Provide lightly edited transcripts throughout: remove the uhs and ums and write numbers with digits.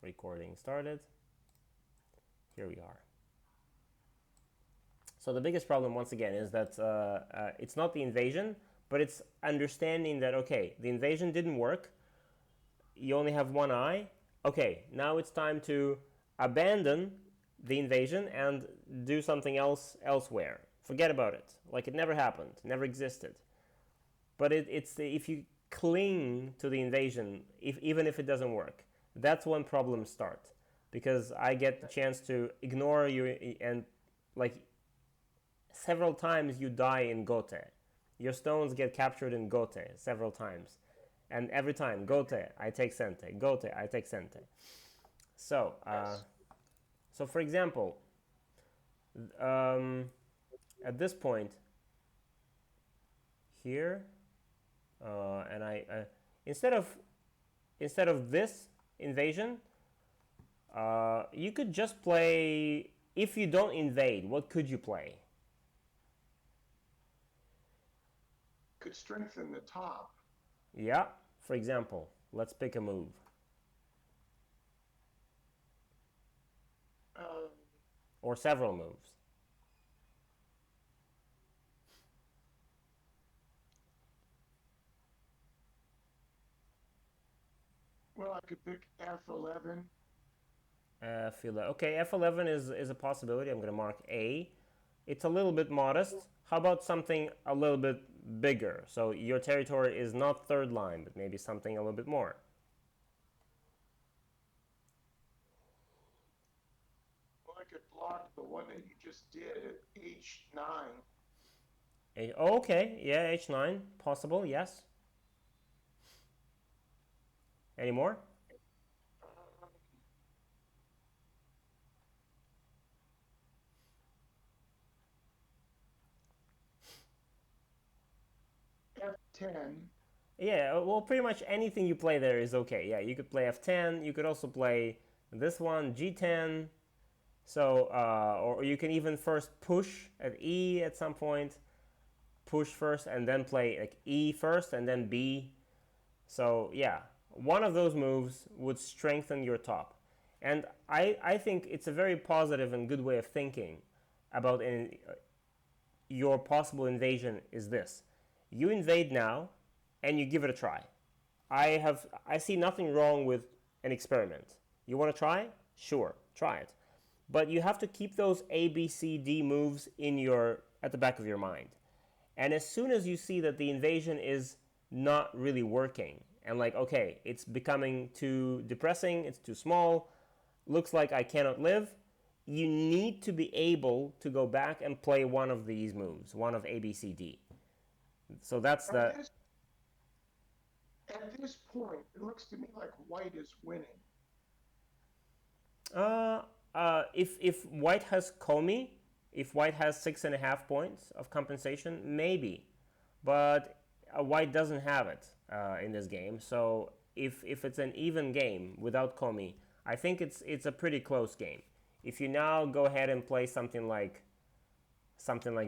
Recording started. Here we are. So the biggest problem, once again, is that it's not the invasion, but it's understanding that, okay, the invasion didn't work. You only have one eye. Okay, now it's time to abandon the invasion and do something else elsewhere. Forget about it. Like it never happened, never existed. But it's if you cling to the invasion, even if it doesn't work, that's when problems start. Because I get the chance to ignore you, and like several times you die in Gote. Your stones get captured in Gote several times. And every time, Gote, I take Sente. Gote, I take Sente. So, so for example, at this point here, and instead of this invasion, you could just play. If you don't invade, what could you play? Could strengthen the top. Yeah, for example, let's pick a move. Um, Or several moves. well, I could pick F11. Okay, F11 is a possibility. I'm going to mark A. It's a little bit modest. How about something a little bit bigger? So your territory is not third line, but maybe something a little bit more. Well, I could block the one that you just did at H9. Okay, yeah, H9, possible, yes. Any more? F10. Yeah, well, pretty much anything you play there is okay. Yeah, you could play F10. You could also play this one, G10. So, or you can even first push at E at some point. Push first and then play like E first and then B. So, yeah, one of those moves would strengthen your top. And I think it's a very positive and good way of thinking about your possible invasion is this. You invade now and you give it a try. I see nothing wrong with an experiment. You want to try? Sure, try it. But you have to keep those A, B, C, D moves at the back of your mind. And as soon as you see that the invasion is not really working, and like, okay, it's becoming too depressing, it's too small, looks like I cannot live, you need to be able to go back and play one of these moves, one of A, B, C, D. So that's At the. this, at this point, it looks to me like white is winning. If white has Komi, if white has 6.5 points of compensation, maybe, but white doesn't have it in this game. So if it's an even game without Komi, I think it's a pretty close game. If you now go ahead and play something like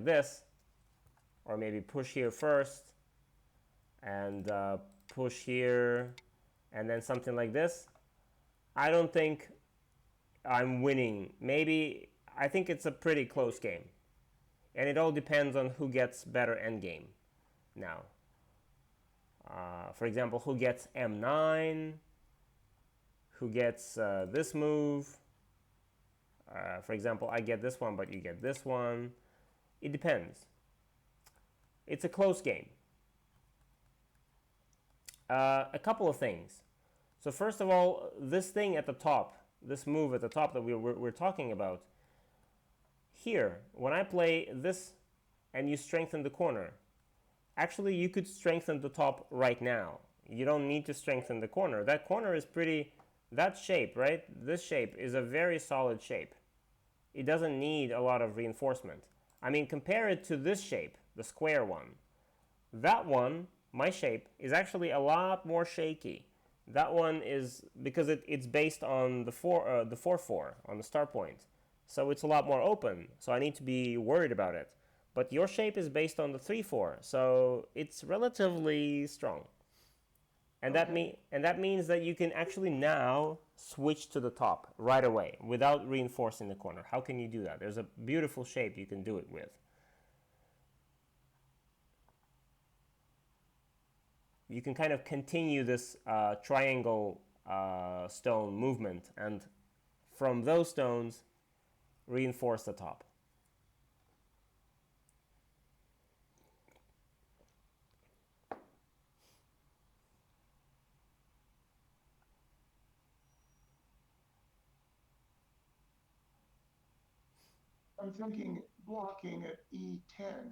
this, or maybe push here first and push here, and then something like this, I don't think I'm winning. Maybe I think it's a pretty close game, and it all depends on who gets better endgame. Now, for example, who gets M9, who gets this move. For example, I get this one, but you get this one. It depends. It's a close game. A couple of things. So first of all, this thing at the top, this move at the top that we're talking about, here, when I play this and you strengthen the corner, actually you could strengthen the top right now. You don't need to strengthen the corner. That corner is pretty, that shape, right? This shape is a very solid shape. It doesn't need a lot of reinforcement. I mean, compare it to this shape, the square one. That one, my shape, is actually a lot more shaky. That one is because it's based on the 4-4 on the start point. So it's a lot more open. So I need to be worried about it. But your shape is based on the 3-4, so it's relatively strong. And Okay. that means that you can actually now switch to the top right away without reinforcing the corner? How can you do that? There's a beautiful shape you can do it with. You can kind of continue this triangle stone movement, and from those stones reinforce the top. I'm thinking blocking at E10.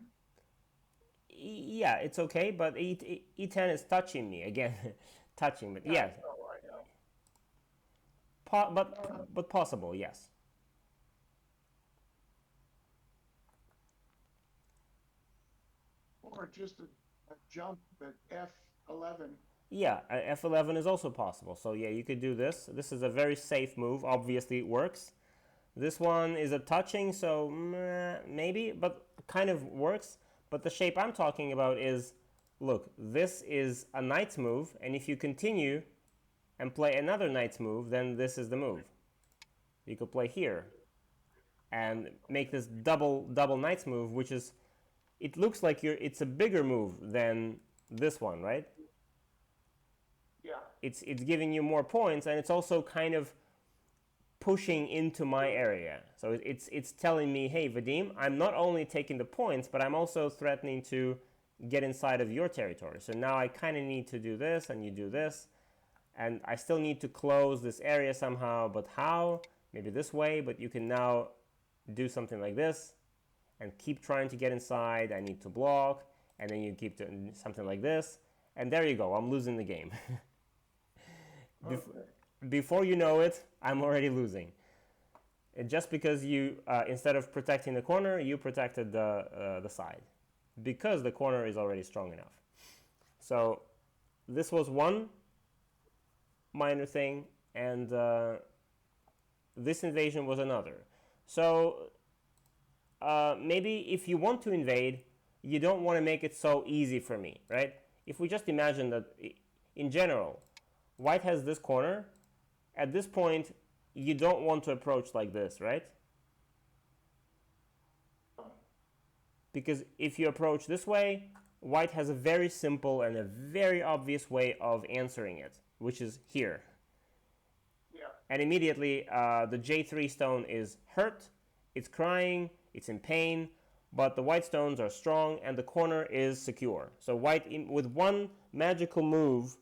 Yeah, it's okay, but E10 is touching me again. Touching, but yeah, Oh, I know. but possible, yes. Or just a jump at F11. Yeah, F11 is also possible. So yeah, you could do this. This is a very safe move. Obviously, it works. This one is a touching, so maybe, but kind of works. But the shape I'm talking about is, look, this is a knight's move, and if you continue and play another knight's move, then this is the move. You could play here and make this double knight's move, which is, it looks like it's a bigger move than this one, right? Yeah. It's giving you more points, and it's also kind of pushing into my area. So it's telling me, hey, Vadim, I'm not only taking the points, but I'm also threatening to get inside of your territory. So now I kind of need to do this, and you do this, and I still need to close this area somehow, but how? Maybe this way, but you can now do something like this and keep trying to get inside. I need to block, and then you keep doing something like this, and there you go, I'm losing the game. Before you know it, I'm already losing. Just because you, instead of protecting the corner, you protected the side, because the corner is already strong enough. So this was one minor thing, and this invasion was another. So maybe if you want to invade, you don't want to make it so easy for me, right? If we just imagine that, in general, white has this corner. At this point, you don't want to approach like this, right? Because if you approach this way, white has a very simple and a very obvious way of answering it, which is here. Yeah. And immediately, the J3 stone is hurt, it's crying, it's in pain, but the white stones are strong and the corner is secure. So white, with one magical move,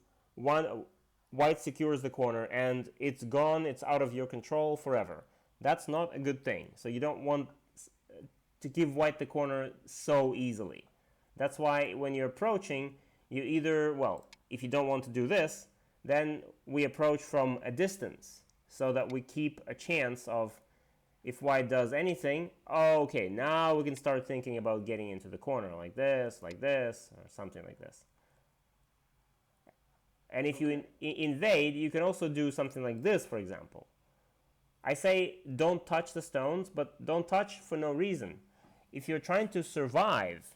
white secures the corner, and it's gone, it's out of your control forever. That's not a good thing. So you don't want to give white the corner so easily. That's why when you're approaching, you either, well, if you don't want to do this, then we approach from a distance so that we keep a chance of, if white does anything, oh, okay, now we can start thinking about getting into the corner like this, or something like this. And if you invade, you can also do something like this, for example. I say don't touch the stones, but don't touch for no reason. If you're trying to survive,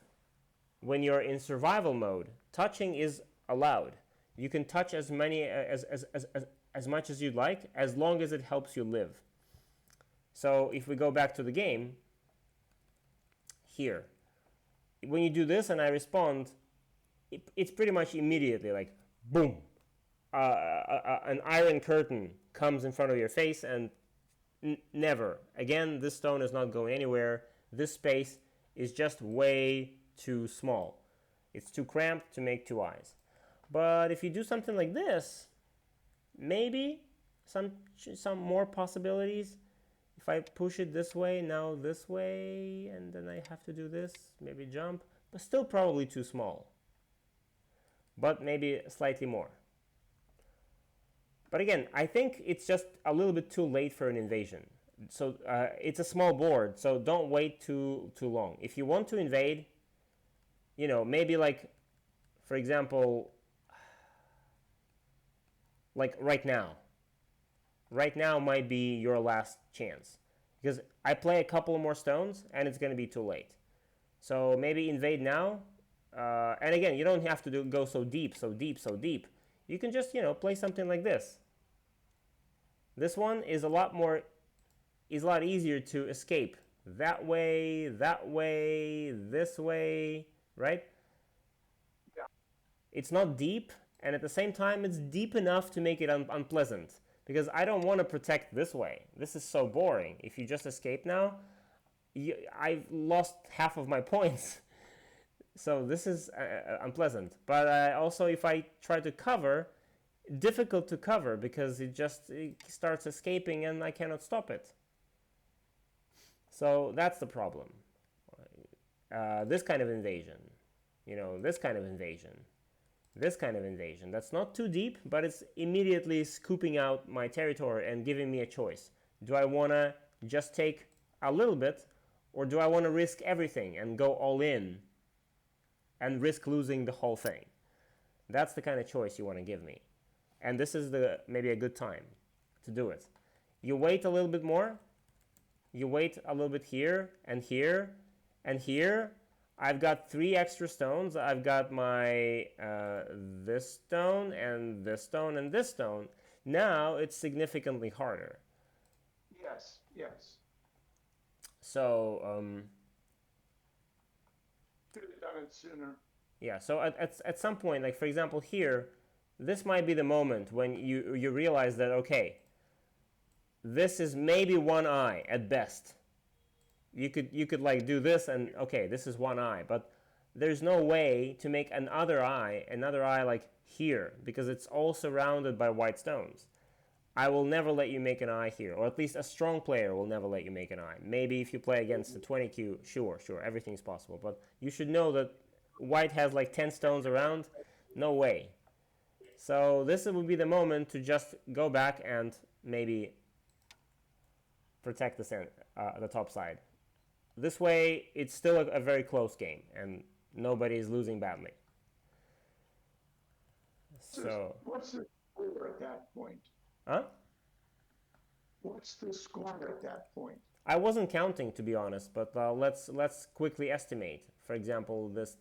when you're in survival mode, touching is allowed. You can touch as much as you'd like, as long as it helps you live. So if we go back to the game, here, when you do this and I respond, it's pretty much immediately like, boom, an iron curtain comes in front of your face, and never again, this stone is not going anywhere. This space is just way too small. It's too cramped to make two eyes. But if you do something like this, maybe some more possibilities. If I push it this way, now this way, and then I have to do this, maybe jump, but still probably too small. But maybe slightly more. But again, I think it's just a little bit too late for an invasion. So it's a small board, so don't wait too long. If you want to invade, maybe like, for example, like right now. Right now might be your last chance, because I play a couple more stones and it's going to be too late. So maybe invade now. And again, you don't have to go so deep. You can just, play something like this. This one is a lot easier to escape. That way, this way, right? Yeah. It's not deep, and at the same time, it's deep enough to make it unpleasant. Because I don't want to protect this way. This is so boring. If you just escape now, I've lost half of my points. So this is unpleasant. But also, if I try to cover, difficult to cover because it starts escaping and I cannot stop it. So that's the problem. This kind of invasion, this kind of invasion, this kind of invasion. That's not too deep, but it's immediately scooping out my territory and giving me a choice. Do I want to just take a little bit, or do I want to risk everything and go all in and risk losing the whole thing? That's the kind of choice you want to give me. And this is maybe a good time to do it. You wait a little bit more. You wait a little bit here and here and here. I've got 3 extra stones. I've got my this stone and this stone and this stone. Now it's significantly harder. Yes, yes. So Could have done it sooner. yeah, so at some point, like for example here, this might be the moment when you realize that, okay, this is maybe one eye at best. You could like do this and okay, this is one eye, but there's no way to make another eye like here, because it's all surrounded by white stones. I will never let you make an eye here, or at least a strong player will never let you make an eye. Maybe if you play against the 20q, sure, everything's possible, but you should know that white has like 10 stones around. No way. So this would be the moment to just go back and maybe protect the top side. This way, it's still a very close game, and nobody is losing badly. So, What's the score at that point? huh? What's the score at that point? I wasn't counting, to be honest, but let's quickly estimate. For example, this.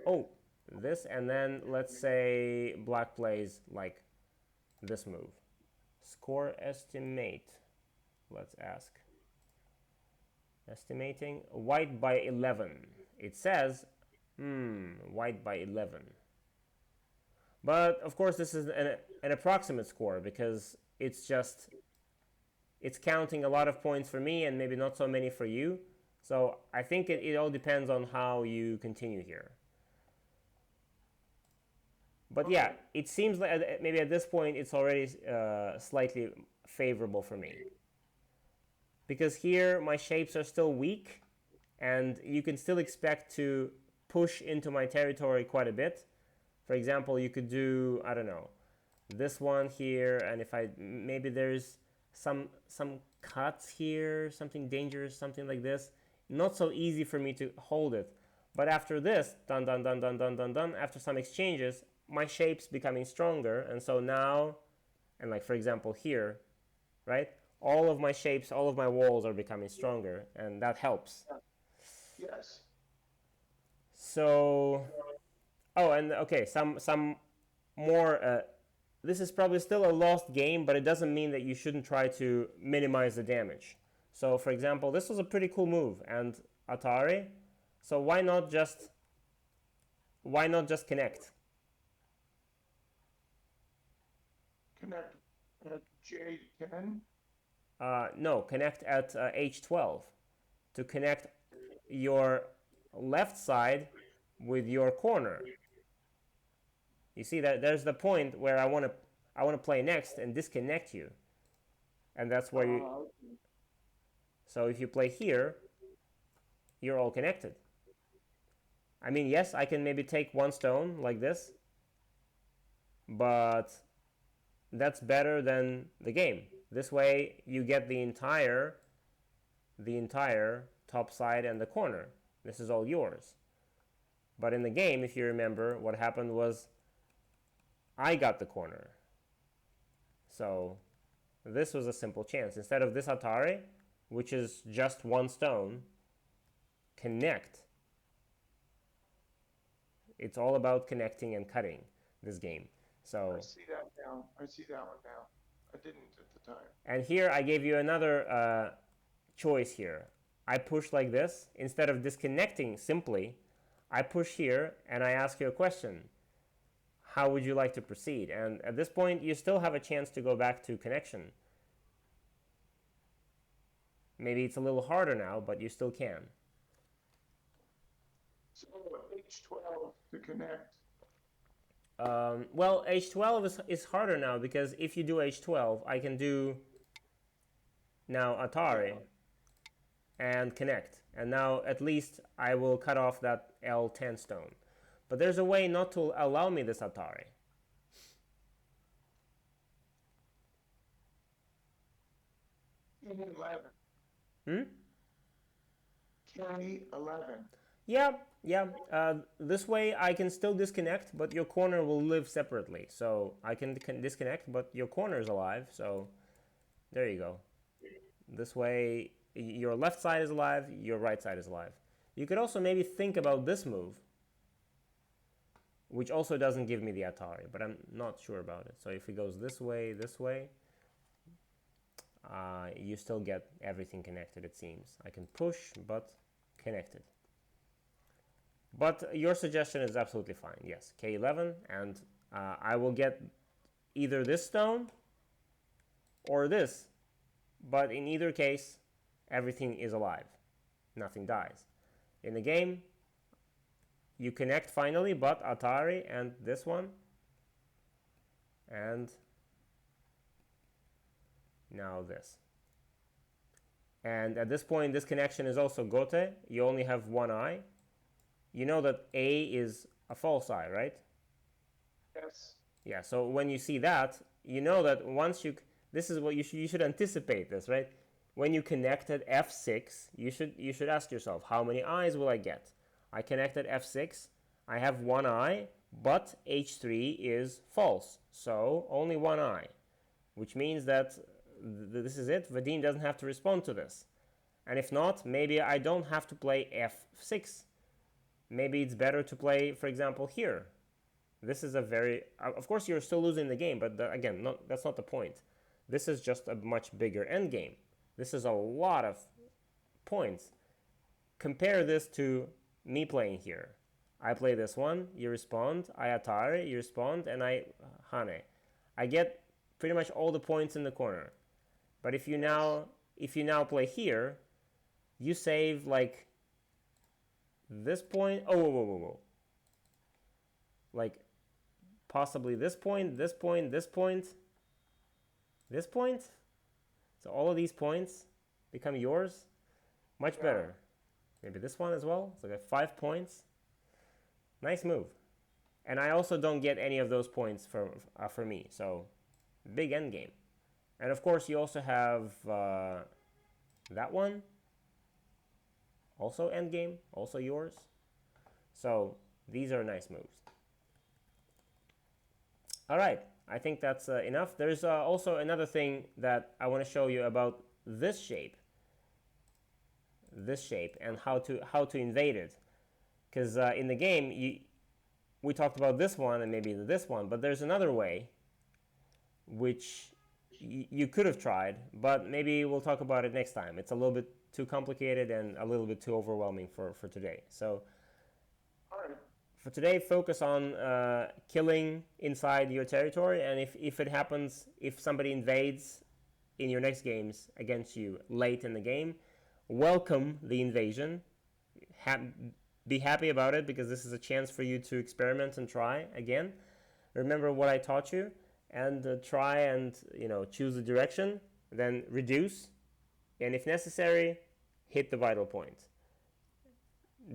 Oh, this, and then let's say black plays like this move. Score estimate. Let's ask. Estimating white by 11. It says, white by 11. But of course, this is an approximate score because it's counting a lot of points for me and maybe not so many for you. So I think it all depends on how you continue here. But yeah, it seems like maybe at this point it's already slightly favorable for me. Because here my shapes are still weak and you can still expect to push into my territory quite a bit. For example, you could do, I don't know, this one here, and if maybe there's some cuts here, something dangerous, something like this. Not so easy for me to hold it. But after this, dun dun dun dun dun dun dun, after some exchanges, my shape's becoming stronger, and so now, and like for example here, right? All of my shapes, all of my walls are becoming stronger, and that helps. Yes. So, oh, and okay, some more. This is probably still a lost game, but it doesn't mean that you shouldn't try to minimize the damage. So, for example, this was a pretty cool move, and Atari. So why not just connect? Connect at J10. No, connect at H12 to connect your left side with your corner. You see that there's the point where I want to play next and disconnect you, and that's where you. So if you play here, you're all connected. I mean, yes, I can maybe take one stone like this, but that's better than the game. This way you get the entire top side and the corner. This is all yours. But in the game, if you remember, what happened was I got the corner. So this was a simple chance. Instead of this Atari, which is just one stone, connect. It's all about connecting and cutting this game. So I see that now. I see that one now. I didn't at the time. And here I gave you another choice here. I push like this. Instead of disconnecting simply, I push here and I ask you a question. How would you like to proceed? And at this point, you still have a chance to go back to connection. Maybe it's a little harder now, but you still can. So H12 to connect. Well, H12 is harder now because if you do H12, I can do now Atari and connect. And now at least I will cut off that L10 stone. But there's a way not to allow me this Atari. K11. K11. Yeah. This way I can still disconnect, but your corner will live separately. So I can disconnect, but your corner is alive. So there you go. This way your left side is alive, your right side is alive. You could also maybe think about this move, which also doesn't give me the Atari, but I'm not sure about it. So if it goes this way, you still get everything connected, it seems. I can push, but connected. But your suggestion is absolutely fine. Yes, K11, and I will get either this stone or this. But in either case, everything is alive. Nothing dies. In the game, you connect finally, but Atari and this one. And now this. And at this point, this connection is also Gote. You only have one eye. You know that A is a false eye, right? Yes. Yeah, so when you see that, you know that once you... This is what you should anticipate this, right? When you connect at F6, you should ask yourself, how many eyes will I get? I connected F6, I have one eye, but H3 is false, so only one eye, which means that this is it. Vadim doesn't have to respond to this. And if not, maybe I don't have to play F6. Maybe it's better to play, for example, here. This is a very... Of course, you're still losing the game, but again, that's not the point. This is just a much bigger end game. This is a lot of points. Compare this to me playing here. I play this one, you respond, I Atari, you respond, and I Hane. I get pretty much all the points in the corner. But if you now play here, you save like this point. Oh, whoa. Like possibly this point, this point, this point, this point. So all of these points become yours. Much better. Maybe this one as well. So I got 5 points. Nice move. And I also don't get any of those points for me. So big end game. And of course, you also have that one. Also end game. Also yours. So these are nice moves. All right. I think that's enough. There's also another thing that I want to show you about this shape. This shape and how to invade it. Because in the game, we talked about this one and maybe this one, but there's another way which you could have tried, but maybe we'll talk about it next time. It's a little bit too complicated and a little bit too overwhelming for today. So for today, focus on killing inside your territory, and if it happens, if somebody invades in your next games against you late in the game, welcome the invasion. Be happy about it, because this is a chance for you to experiment and try again. Remember what I taught you, and try and choose the direction, then reduce, and if necessary, hit the vital point.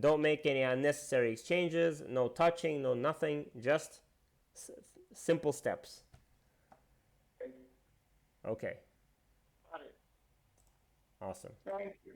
Don't make any unnecessary exchanges, no touching, no nothing, just simple steps. Okay. Got it. Awesome. Thank you.